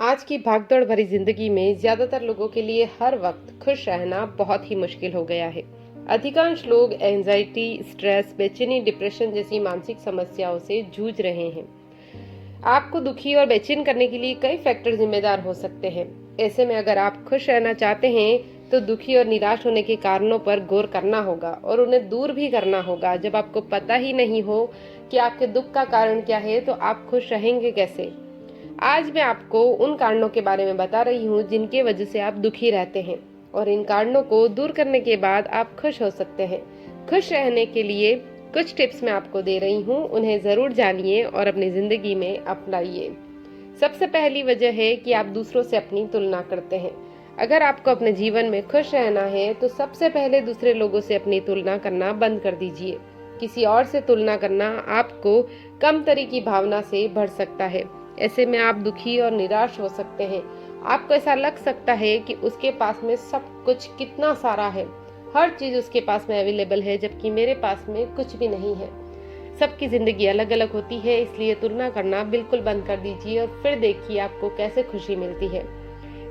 आज की भागदौड़ भरी जिंदगी में ज्यादातर लोगों के लिए हर वक्त खुश रहना बहुत ही मुश्किल हो गया है। अधिकांश लोग एंजाइटी, स्ट्रेस, बेचैनी, डिप्रेशन जैसी मानसिक समस्याओं से जूझ रहे हैं। आपको दुखी और बेचैन करने के लिए कई फैक्टर जिम्मेदार हो सकते हैं। ऐसे में अगर आप खुश रहना चाहते हैं तो दुखी और निराश होने के कारणों पर गौर करना होगा और उन्हें दूर भी करना होगा। जब आपको पता ही नहीं हो कि आपके दुख का कारण क्या है तो आप खुश रहेंगे कैसे। आज मैं आपको उन कारणों के बारे में बता रही हूँ जिनके वजह से आप दुखी रहते हैं और इन कारणों को दूर करने के बाद आप खुश हो सकते हैं। खुश रहने के लिए कुछ टिप्स मैं आपको दे रही हूँ, उन्हें जरूर जानिए और अपनी जिंदगी में अपनाइए। सबसे पहली वजह है कि आप दूसरों से अपनी तुलना करते हैं। अगर आपको अपने जीवन में खुश रहना है तो सबसे पहले दूसरे लोगों से अपनी तुलना करना बंद कर दीजिए। किसी और से तुलना करना आपको कमतरी की भावना से भर सकता है। ऐसे में आप दुखी और निराश हो सकते हैं। आपको ऐसा लग सकता है कि उसके पास में सब कुछ कितना सारा है, हर चीज उसके पास में अवेलेबल है, जबकि मेरे पास में कुछ भी नहीं है। सबकी जिंदगी अलग अलग होती है, इसलिए तुलना करना बिल्कुल बंद कर दीजिए और फिर देखिए आपको कैसे खुशी मिलती है।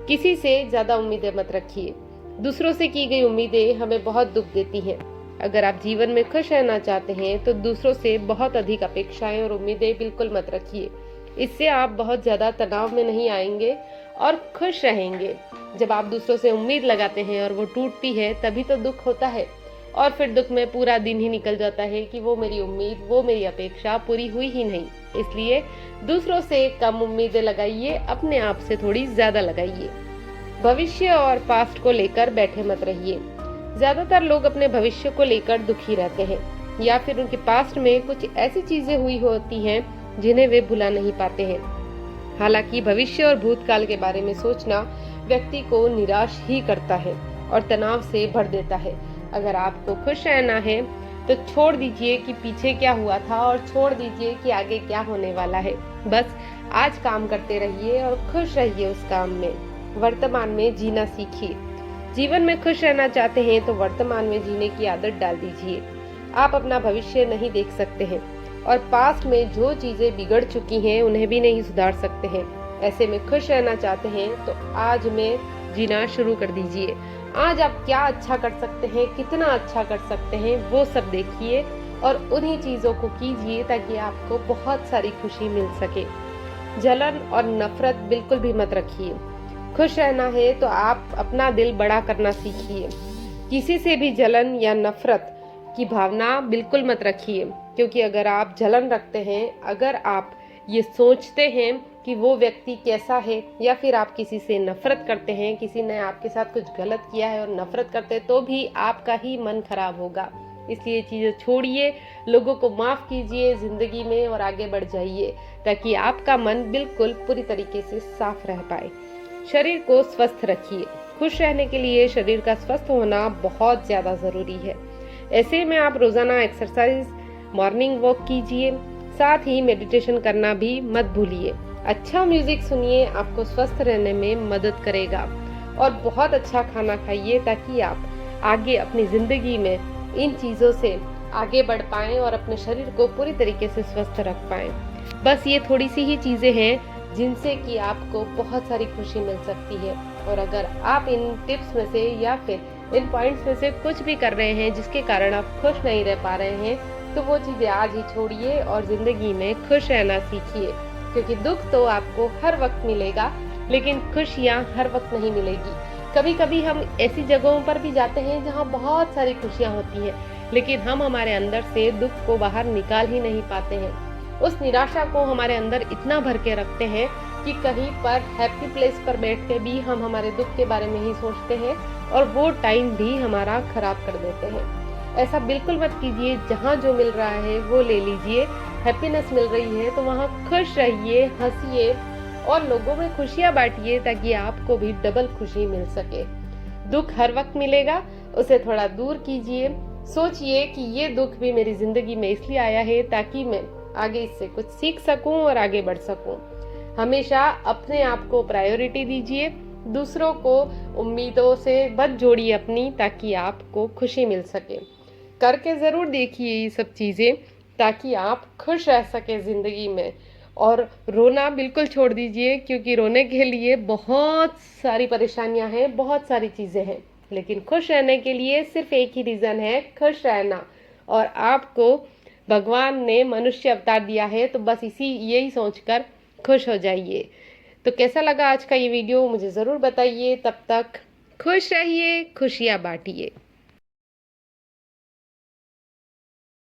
किसी से ज्यादा उम्मीदें मत रखिए। दूसरों से की गई उम्मीदें हमें बहुत दुख देती हैं। अगर आप जीवन में खुश रहना चाहते हैं तो दूसरों से बहुत अधिक अपेक्षाएं और उम्मीदें बिल्कुल मत रखिए। इससे आप बहुत ज्यादा तनाव में नहीं आएंगे और खुश रहेंगे। जब आप दूसरों से उम्मीद लगाते हैं और वो टूटती है तभी तो दुख होता है और फिर दुख में पूरा दिन ही निकल जाता है कि वो मेरी उम्मीद, वो मेरी अपेक्षा पूरी हुई ही नहीं। इसलिए दूसरों से कम उम्मीदें लगाइए, अपने आप से थोड़ी ज्यादा लगाइए। भविष्य और पास्ट को लेकर बैठे मत रहिए। ज्यादातर लोग अपने भविष्य को लेकर दुखी रहते हैं या फिर उनके पास्ट में कुछ ऐसी चीजें हुई होती हैं जिन्हें वे भुला नहीं पाते हैं। हालांकि भविष्य और भूतकाल के बारे में सोचना व्यक्ति को निराश ही करता है और तनाव से भर देता है। अगर आपको खुश रहना है तो छोड़ दीजिए कि पीछे क्या हुआ था और छोड़ दीजिए कि आगे क्या होने वाला है। बस आज काम करते रहिए और खुश रहिए उस काम में। वर्तमान में जीना सीखिए। जीवन में खुश रहना चाहते हैं तो वर्तमान में जीने की आदत डाल दीजिए। आप अपना भविष्य नहीं देख सकते हैं और पास्ट में जो चीजें बिगड़ चुकी हैं उन्हें भी नहीं सुधार सकते हैं। ऐसे में खुश रहना चाहते हैं तो आज में जीना शुरू कर दीजिए। आज आप क्या अच्छा कर सकते हैं, कितना अच्छा कर सकते हैं, वो सब देखिए और उन्हीं चीजों को कीजिए ताकि आपको बहुत सारी खुशी मिल सके। जलन और नफरत बिल्कुल भी मत रखिए। खुश रहना है तो आप अपना दिल बड़ा करना सीखिए। किसी से भी जलन या नफरत की भावना बिल्कुल मत रखिए, क्योंकि अगर आप जलन रखते हैं, अगर आप ये सोचते हैं कि वो व्यक्ति कैसा है या फिर आप किसी से नफरत करते हैं, किसी ने आपके साथ कुछ गलत किया है और नफरत करते हैं, तो भी आपका ही मन खराब होगा। इसलिए चीजें छोड़िए, लोगों को माफ कीजिए जिंदगी में और आगे बढ़ जाइए ताकि आपका मन बिल्कुल पूरी तरीके से साफ रह पाए। शरीर को स्वस्थ रखिए। खुश रहने के लिए शरीर का स्वस्थ होना बहुत ज्यादा जरूरी है। ऐसे में आप रोजाना एक्सरसाइज, मॉर्निंग वॉक कीजिए, साथ ही मेडिटेशन करना भी मत भूलिए। अच्छा म्यूजिक सुनिए, आपको स्वस्थ रहने में मदद करेगा। और बहुत अच्छा खाना खाइए ताकि आप आगे अपनी जिंदगी में इन चीजों से आगे बढ़ पाएं और अपने शरीर को पूरी तरीके से स्वस्थ रख पाएं। बस ये थोड़ी सी ही चीजें हैं जिनसे कि आपको बहुत सारी खुशी मिल सकती है। और अगर आप इन टिप्स में से या फिर इन पॉइंट्स में से कुछ भी कर रहे हैं जिसके कारण आप खुश नहीं रह पा रहे हैं तो वो चीजें आज ही छोड़िए और जिंदगी में खुश रहना सीखिए। क्योंकि दुख तो आपको हर वक्त मिलेगा लेकिन खुशियाँ हर वक्त नहीं मिलेगी। कभी कभी हम ऐसी जगहों पर भी जाते हैं जहाँ बहुत सारी खुशियाँ होती हैं, लेकिन हम हमारे अंदर से दुख को बाहर निकाल ही नहीं पाते हैं। उस निराशा को हमारे अंदर इतना भर के रखते हैं कि कहीं पर हैप्पी प्लेस पर बैठ के भी हम हमारे दुख के बारे में ही सोचते हैं और वो टाइम भी हमारा खराब कर देते हैं। ऐसा बिल्कुल मत कीजिए। जहाँ जो मिल रहा है वो ले लीजिए। हैप्पीनेस मिल रही है तो वहाँ खुश रहिए, हंसिए और लोगों में खुशियाँ बांटिए ताकि आपको भी डबल खुशी मिल सके। दुख हर वक्त मिलेगा, उसे थोड़ा दूर कीजिए। सोचिए कि ये दुख भी मेरी जिंदगी में इसलिए आया है ताकि मैं आगे इससे कुछ सीख सकूं और आगे बढ़ सकूं। हमेशा अपने आप को प्रायोरिटी दीजिए। दूसरों को उम्मीदों से मत जोड़िए अपनी, ताकि आपको खुशी मिल सके। करके जरूर देखिए ये सब चीजें ताकि आप खुश रह सके जिंदगी में और रोना बिल्कुल छोड़ दीजिए, क्योंकि रोने के लिए बहुत सारी परेशानियां हैं, बहुत सारी चीज़ें हैं, लेकिन खुश रहने के लिए सिर्फ एक ही रीज़न है, खुश रहना। और आपको भगवान ने मनुष्य अवतार दिया है, तो बस यही सोचकर खुश हो जाइए। तो कैसा लगा आज का ये वीडियो मुझे ज़रूर बताइए। तब तक खुश रहिए, खुशियाँ बांटिए।